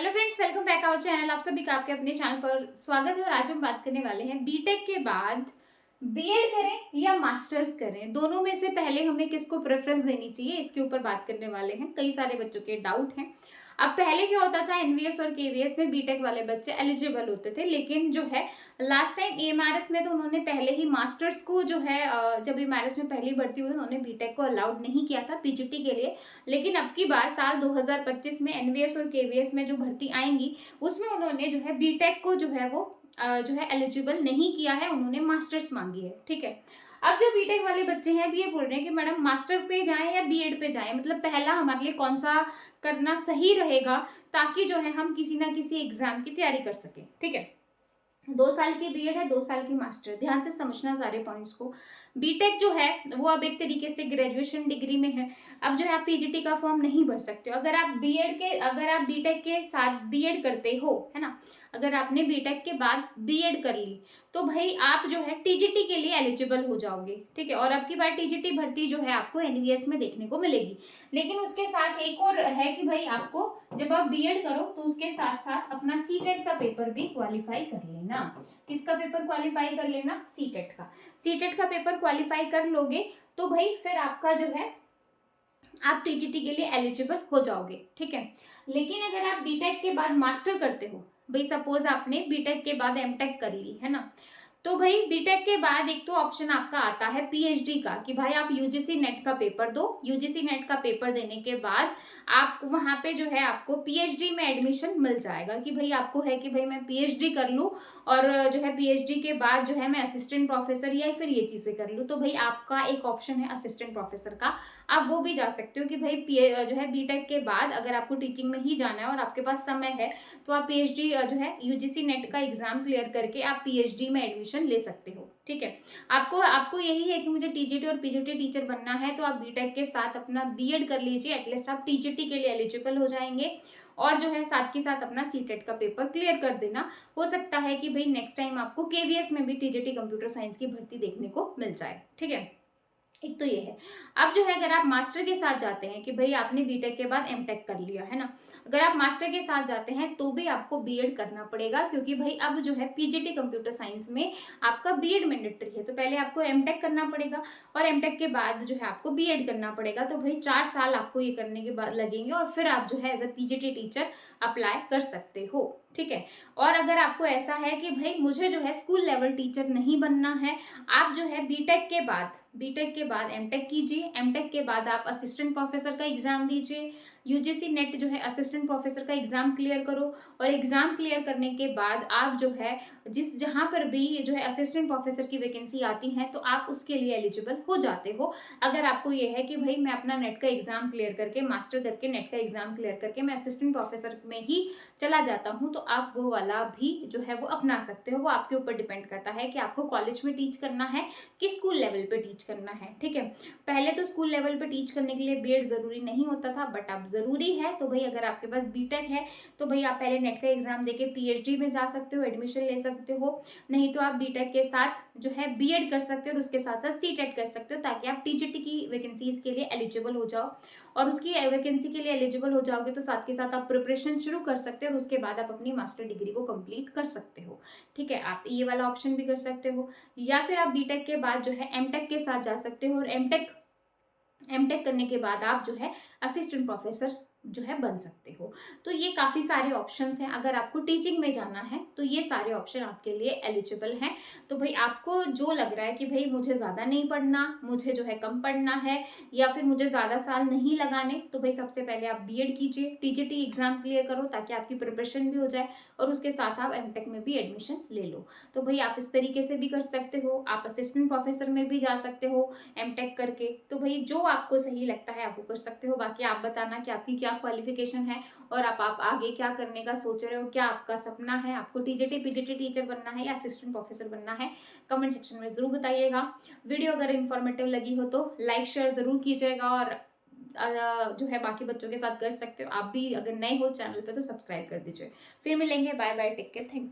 Hello friends, welcome back our channel. आप सभी का आपके अपने चैनल पर स्वागत है। और आज हम बात करने वाले हैं बीटेक के बाद बीएड करें या मास्टर्स करें, दोनों में से पहले हमें किसको प्रेफरेंस देनी चाहिए, इसके ऊपर बात करने वाले हैं। कई सारे बच्चों के डाउट हैं। अब पहले क्या होता था, एनवीएस और केवीएस में बीटेक वाले बच्चे एलिजिबल होते थे, लेकिन जो है लास्ट टाइम एएमआरएस में तो उन्होंने पहले ही मास्टर्स को जो है जब एएमआरएस में पहली भर्ती हुई उन्होंने बीटेक को अलाउड नहीं किया था पीजीटी के लिए। लेकिन अब की बार साल 2025 में एनवीएस और केवीएस में जो भर्ती आएंगी उसमें उन्होंने जो है बीटेक को जो है वो जो है एलिजिबल नहीं किया है, उन्होंने मास्टर्स मांगी है। ठीक है। अब जो बीटेक वाले बच्चे हैं अब ये बोल रहे हैं कि मैडम मास्टर पे जाएं या बीएड पे जाएं, मतलब पहला हमारे लिए कौन सा करना सही रहेगा ताकि जो है हम किसी ना किसी एग्जाम की तैयारी कर सकें। ठीक है। 2 साल की बीएड है, 2 साल की मास्टर, ध्यान से समझना सारे पॉइंट्स को। बीटेक जो है वो अब एक तरीके से ग्रेजुएशन डिग्री में है। अब जो है आप पीजीटी का फॉर्म नहीं भर सकते हो अगर आप बीटेक के साथ बीएड करते हो, है ना। अगर आपने बीटेक के बाद बीएड कर ली तो भाई आप जो है टीजीटी के लिए एलिजिबल हो जाओगे। ठीक है। और अब की बार टीजीटी भर्ती जो है आपको एनवीएस में देखने को मिलेगी। लेकिन उसके साथ एक और है कि भाई आपको जब आप बीएड करो तो उसके साथ साथ अपना सीटेट का पेपर भी क्वालिफाई कर लेना। किसका पेपर क्वालिफाई कर लेना? सीटेट का। सीटेट का पेपर क्वालिफाई कर लोगे तो भाई फिर आपका जो है आप टीजीटी के लिए एलिजिबल हो जाओगे। ठीक है। लेकिन अगर आप बीटेक के बाद मास्टर करते हो, भाई सपोज आपने बीटेक के बाद एमटेक कर ली, है ना, तो भाई बीटेक के बाद एक तो ऑप्शन आपका आता है पीएचडी का कि भाई आप यूजीसी नेट का पेपर दो। यूजीसी नेट का पेपर देने के बाद आप वहां पे जो है आपको पीएचडी में एडमिशन मिल जाएगा कि भाई आपको है कि भाई मैं पीएचडी कर लूं और जो है पीएचडी के बाद जो है मैं असिस्टेंट प्रोफेसर या फिर ये चीजें कर लूं। तो भाई आपका एक ऑप्शन है असिस्टेंट प्रोफेसर का, आप वो भी जा सकते हो कि भाई जो है बीटेक के बाद अगर आपको टीचिंग में ही जाना है और आपके पास समय है तो आप पीएचडी जो है यूजीसी नेट का एग्जाम क्लियर करके आप पीएचडी में एडमिशन ले सकते हो। ठीक है। आपको आपको यही है कि मुझे टीजीटी और पीजीटी टीचर बनना है तो आप बीटेक के साथ अपना बीएड कर लीजिए, एटलीस्ट आप टीजीटी के लिए एलिजिबल हो जाएंगे। और जो है साथ के साथ अपना सीटेट का पेपर क्लियर कर देना। हो सकता है कि भाई नेक्स्ट टाइम आपको केवीएस में भी टीजीटी कंप्यूटर साइंस की भर्ती देखने को मिल जाए। ठीक है। एक तो ये है। अब जो है अगर आप मास्टर के साथ जाते हैं कि भाई आपने बीटेक के बाद एमटेक कर लिया, है ना, अगर आप मास्टर के साथ जाते हैं तो भी आपको बीएड करना पड़ेगा क्योंकि भाई अब जो है पीजीटी कंप्यूटर साइंस में आपका बीएड मैंडेटरी है। तो पहले आपको एमटेक करना पड़ेगा और एमटेक के बाद जो है आपको बीएड करना पड़ेगा। तो भाई 4 साल आपको ये करने के बाद लगेंगे और फिर आप जो है as a PGT teacher apply कर सकते हो। ठीक है। और अगर आपको ऐसा है कि भाई मुझे जो है स्कूल लेवल टीचर नहीं बनना है, आप जो है बीटेक के बाद एमटेक कीजिए। एमटेक के बाद आप असिस्टेंट प्रोफेसर का एग्जाम दीजिए। यूजीसी नेट जो है असिस्टेंट प्रोफेसर का एग्जाम क्लियर करो और एग्जाम क्लियर करने के बाद आप जो है जहां पर भी जो है असिस्टेंट प्रोफेसर की वैकेंसी आती है तो आप उसके लिए एलिजिबल हो जाते हो। अगर आपको ये है कि भाई मैं अपना नेट का एग्जाम क्लियर करके मास्टर करके नेट का एग्जाम क्लियर करके मैं असिस्टेंट प्रोफेसर में ही चला जाता हूँ तो आप वो वाला भी जो है वो अपना सकते हो। वो आपके ऊपर डिपेंड करता है कि आपको कॉलेज में टीच करना है कि स्कूल लेवल पे टीच करना है। ठीक है। पहले तो स्कूल लेवल पे टीच करने के लिए बीएड जरूरी नहीं होता था, बट अब जरूरी है। तो भाई अगर आपके पास बीटेक है तो भाई आप पहले नेट का एग्जाम देके पीएचडी में जा सकते हो, एडमिशन ले सकते हो। नहीं तो आप बीटेक के साथ जो है बीएड कर सकते हो और उसके साथ साथ सीटेट कर सकते हो ताकि आप टीजीटी की वैकेंसीज के लिए एलिजिबल हो जाओ। और उसकी वैकेंसी के लिए एलिजिबल हो जाओगे तो साथ के साथ आप प्रिपरेशन शुरू कर सकते हो और उसके बाद आप अपनी मास्टर डिग्री को कंप्लीट कर सकते हो। ठीक है। आप ये वाला ऑप्शन भी कर सकते हो या फिर आप बीटेक के बाद जो है एमटेक के साथ जा सकते हो और एमटेक करने के बाद आप जो है असिस्टेंट प्रोफेसर जो है बन सकते हो। तो ये काफी सारे ऑप्शंस हैं। अगर आपको टीचिंग में जाना है तो ये सारे ऑप्शन आपके लिए एलिजिबल हैं। तो भाई आपको जो लग रहा है कि भाई मुझे ज्यादा नहीं पढ़ना, मुझे जो है कम पढ़ना है या फिर मुझे ज्यादा साल नहीं लगाने, तो भाई सबसे पहले आप बीएड कीजिए, टीजीटी एग्जाम क्लियर करो ताकि आपकी प्रिपरेशन भी हो जाए और उसके साथ आप एमटेक में भी एडमिशन ले लो। तो भाई आप इस तरीके से भी कर सकते हो। आप असिस्टेंट प्रोफेसर में भी जा सकते हो एमटेक करके। तो भाई जो आपको सही लगता है आप वो कर सकते हो। बाकी आप बताना कि आपकी क्या क्वालिफिकेशन है और आप आगे क्या करने का सोच रहे हो, क्या आपका सपना है, आपको टीजीटी पीजीटी टीचर बनना है या असिस्टेंट प्रोफेसर बनना है, कमेंट सेक्शन में जरूर बताइएगा। वीडियो अगर इन्फॉर्मेटिव लगी हो तो लाइक शेयर जरूर कीजिएगा और जो है बाकी बच्चों के साथ कर सकते हो। आप भी अगर नए हो चैनल पे तो सब्सक्राइब कर दीजिए। फिर मिलेंगे, bye bye, take care, thank you.